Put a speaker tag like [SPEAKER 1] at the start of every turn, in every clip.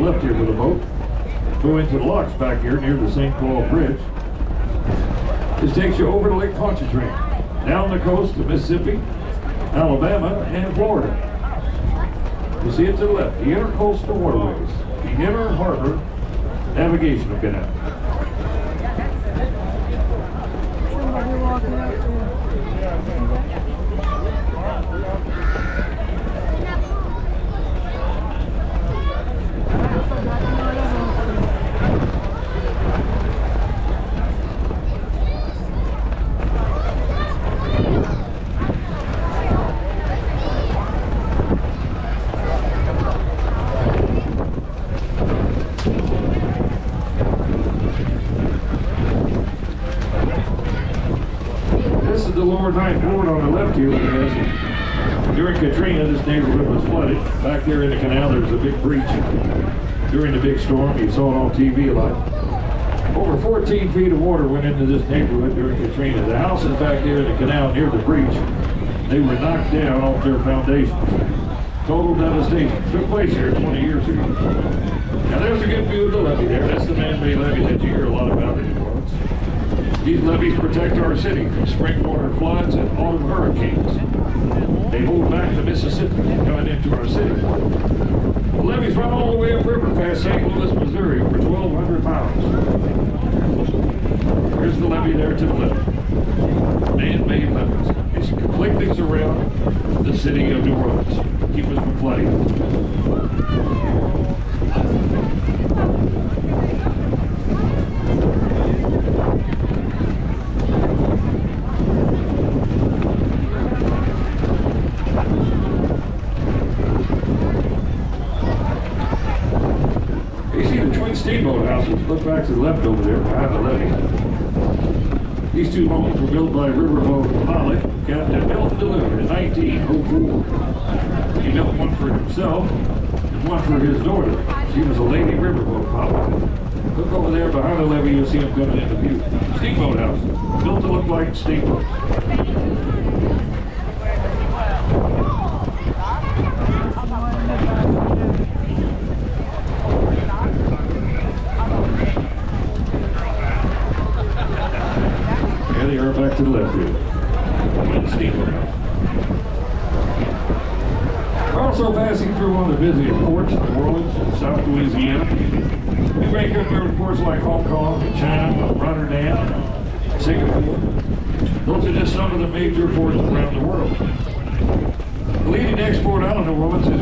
[SPEAKER 1] Left here with the boat. Go into the locks back here near the St. Paul Bridge. This takes you over to Lake Pontchartrain, down the coast to Mississippi, Alabama, and Florida. You see it to the left, the Intercoastal Waterways, the Inner Harbor Navigational Canal.
[SPEAKER 2] Somebody walking up there.
[SPEAKER 1] This is the lower ninth ward on the left here. During Katrina, this neighborhood was flooded. Back there in the canal, there was a big breach. During the big storm, you saw it on TV a lot. Over 14 feet of water went into this neighborhood during Katrina. The houses back there in the canal near the breach, they were knocked down off their foundations. Total devastation. Took place here 20 years ago. Now there's a good view of the levee there. That's the man-made levee that you hear a lot about in New Orleans. These levees protect our city from spring water floods and autumn hurricanes. They hold back the Mississippi coming into our city. The levees run all the way upriver past St. Louis, Missouri, over 1,200 miles. Here's the levee there to the left. Man-made levees. It's completely surround the city of New Orleans. Keep us from flooding. Steamboat houses. Look back to the left over there, behind the levee. These two homes were built by riverboat pilot Captain Milton Deliver in 1904. He built one for himself and one for his daughter. She was a lady riverboat pilot. Look over there behind the levee, you'll see them coming into view. Steamboat houses, built to look like steamboats. Back to the left here. Steamboat house. We're also passing through one of the busiest ports in New Orleans, South Louisiana. We break up there with ports like Hong Kong, and China, Rotterdam, and Singapore. Those are just some of the major ports around the world. The leading export out of New Orleans is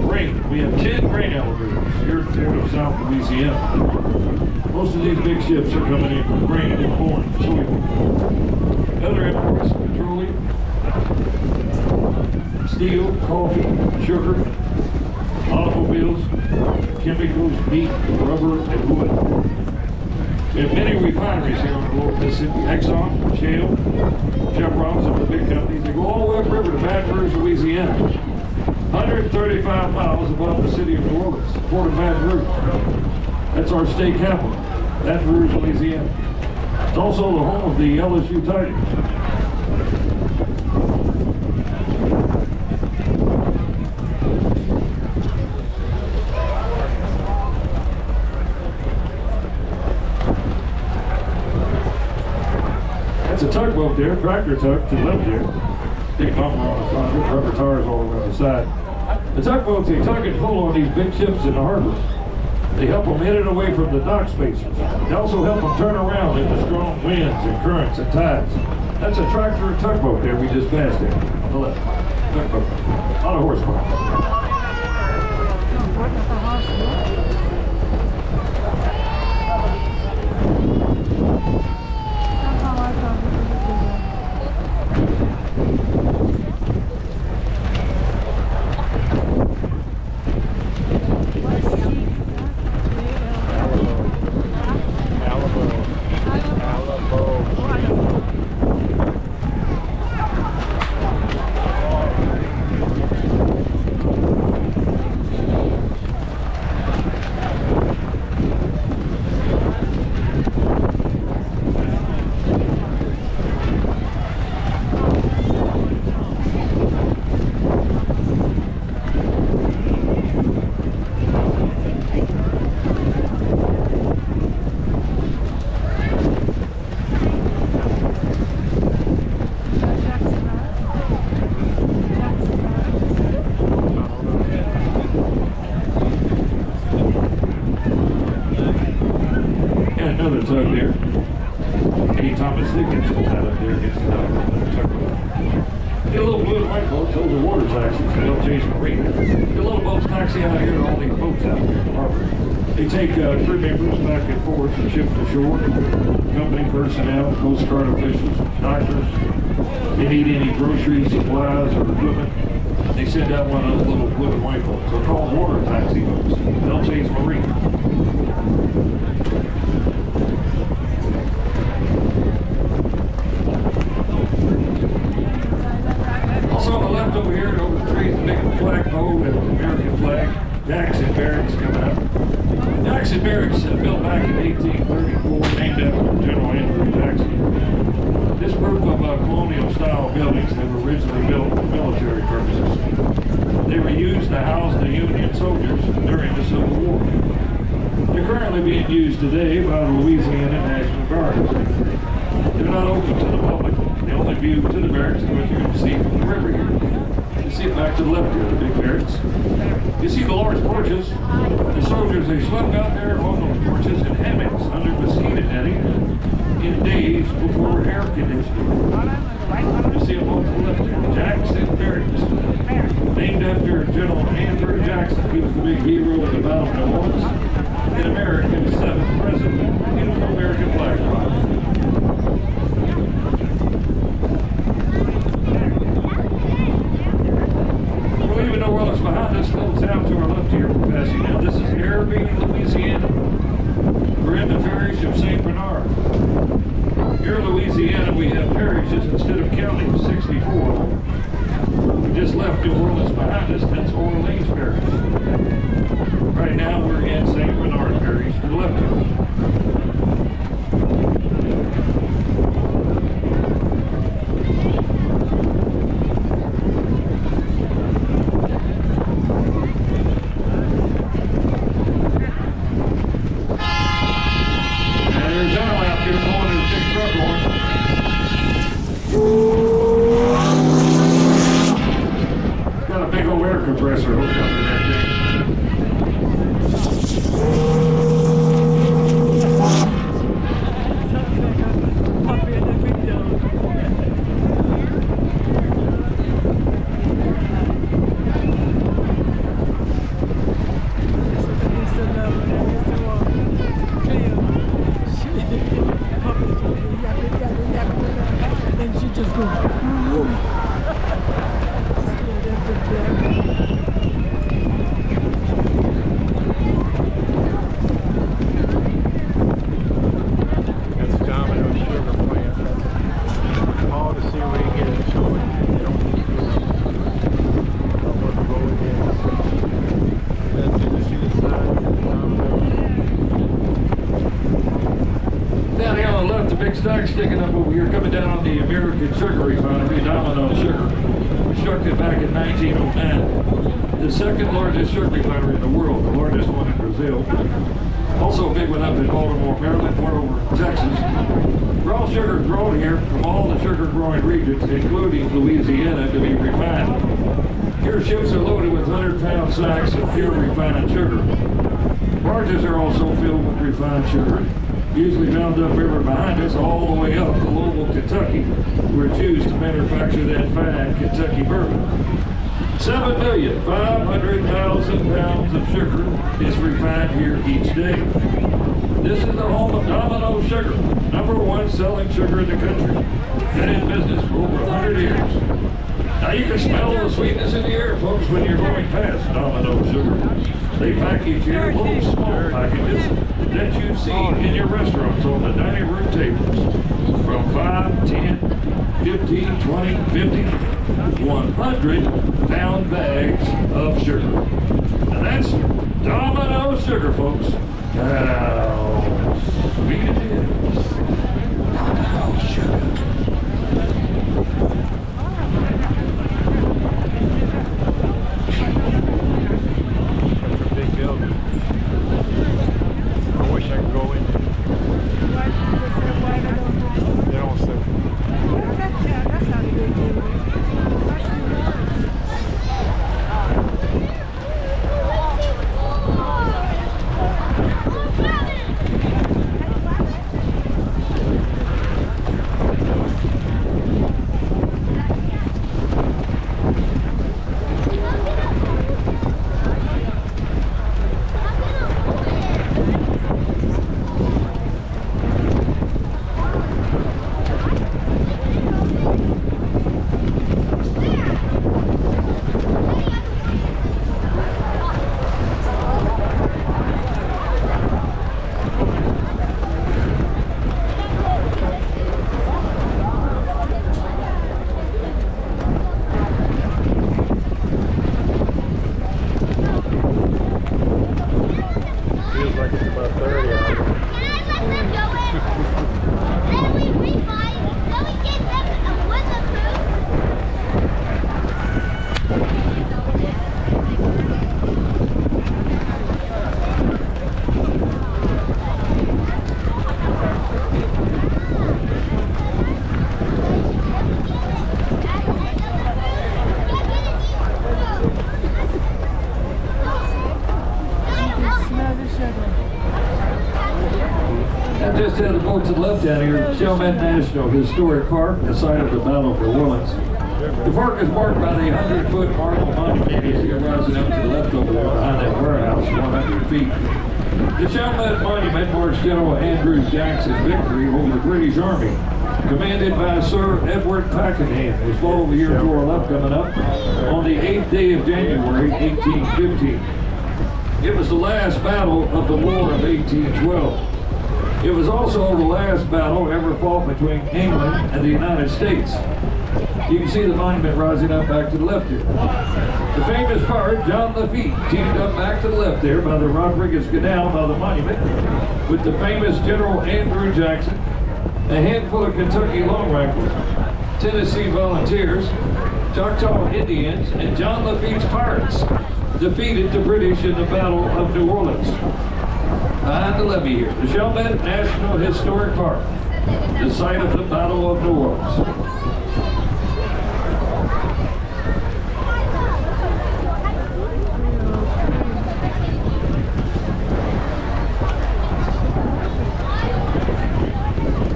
[SPEAKER 1] grain. We have 10 grain elevators here at the port of South Louisiana. Most of these big ships are coming in from grain and corn, soybean. Other imports, petroleum, steel, coffee, sugar, automobiles, chemicals, meat, rubber, and wood. We have many refineries here on the lower Mississippi. Exxon, Shell, Chevron, some of the big companies. They go all the way upriver to Baton Rouge, Louisiana. 135 miles above the city of New Orleans, Port of Baton Rouge. That's our state capital, Baton Rouge, Louisiana. It's also the home of the LSU Tigers. That's a tugboat there, tractor tug to the left there. Big bumper on the front, rubber tires all around the side. The tugboats, they tug and pull on these big ships in the harbors. They help them in and away from the dock spaces. They also help them turn around in the strong winds and currents and tides. That's a tractor and tugboat there we just passed there on the left. Tugboat. A lot of horsepower. another tug there. Anytime it's thick, it's out up there against the tug. Get a little blue and white boats, those are water taxis, they'll chase marine. Get a little boats taxi out here to all these boats out here in the harbor. They take crew members back and forth from ship to shore, company personnel, Coast Guard officials, doctors. They need any groceries, supplies, or equipment. They send out one of those little blue and white boats. They're called water taxi boats. They'll chase marine. Also on the left over here, over the trees, the big flagpole with the American flag. Jackson Barracks coming up. Jackson Barracks built back in 1834, named after General Andrew Jackson. This group of colonial-style buildings that were originally built for military purposes. They were used to house the Union soldiers during the Civil War. They're currently being used today by the Louisiana National Guard. They're not open to the public. The only view to the barracks is what you can see from the river here. You see it back to the left here, the big barracks. You see the large porches. The soldiers, they slept out there on those porches in hammocks under mosquito netting in days before air conditioning. You see them on the left here, Jackson Barracks. Named after General Andrew Jackson. He was the big hero of the Battle of New Orleans. In America, the 7th president in the American flag flight. We'll even know what's behind this little town to our left here we're passing now. This is Arabi, Louisiana. We're in the parish of St. Bernard. Here in Louisiana, we have parishes instead of counties, 64. We just left New Orleans behind us, that's Orleans Parish. Right now, we're in St. Bernard Parish to the left of us. Compressor hooked up to that thing.
[SPEAKER 2] Then she just goes.
[SPEAKER 1] Stack sticking up over here, coming down on the American sugar refinery, Domino Sugar, constructed back in 1909. The second largest sugar refinery in the world, the largest one in Brazil. Also a big one up in Baltimore, Maryland, one over Texas. Raw sugar is grown here from all the sugar growing regions, including Louisiana, to be refined. Here ships are loaded with 100-pound sacks of pure refined sugar. Barges are also filled with refined sugar, usually bound up river behind us all the way up to Louisville, Kentucky, where it's used to manufacture that fine Kentucky bourbon. 7,500,000 pounds of sugar is refined here each day. This is the home of Domino Sugar, #1 selling sugar in the country. Been in business for over 100 years. Now you can smell the sweetness in the air, folks, when you're going past Domino Sugar. They package here little small packages that you see in your restaurants on the dining room tables. From 5, 10, 15, 20, 50, 100-pound bags of sugar. And that's Domino Sugar, folks. How sweet it is. Domino Sugar.
[SPEAKER 3] About 30 hours.
[SPEAKER 4] Then we rebuy, then we give them a weatherproof.
[SPEAKER 2] Smell the sugar.
[SPEAKER 1] And just had a boat to the left down here, Chalmette National Historic Park, the site of the Battle of New Orleans. The park is marked by the 100-foot marble monument you see rising up to the left over there behind that warehouse, 100 feet. The Chalmette Monument marks General Andrew Jackson's victory over the British Army, commanded by Sir Edward Pakenham. His fall of the year tore left coming up on the 8th day of January, 1815. It was the last battle of the War of 1812. It was also the last battle ever fought between England and the United States. You can see the monument rising up back to the left here. The famous pirate, John Lafitte, teamed up back to the left there by the Rodriguez Canal by the monument with the famous General Andrew Jackson, a handful of Kentucky long rifles, Tennessee volunteers, Choctaw Indians, and John Lafitte's pirates defeated the British in the Battle of New Orleans. Behind the levee here, the Chalmette National Historic Park, the site of the Battle of New Orleans.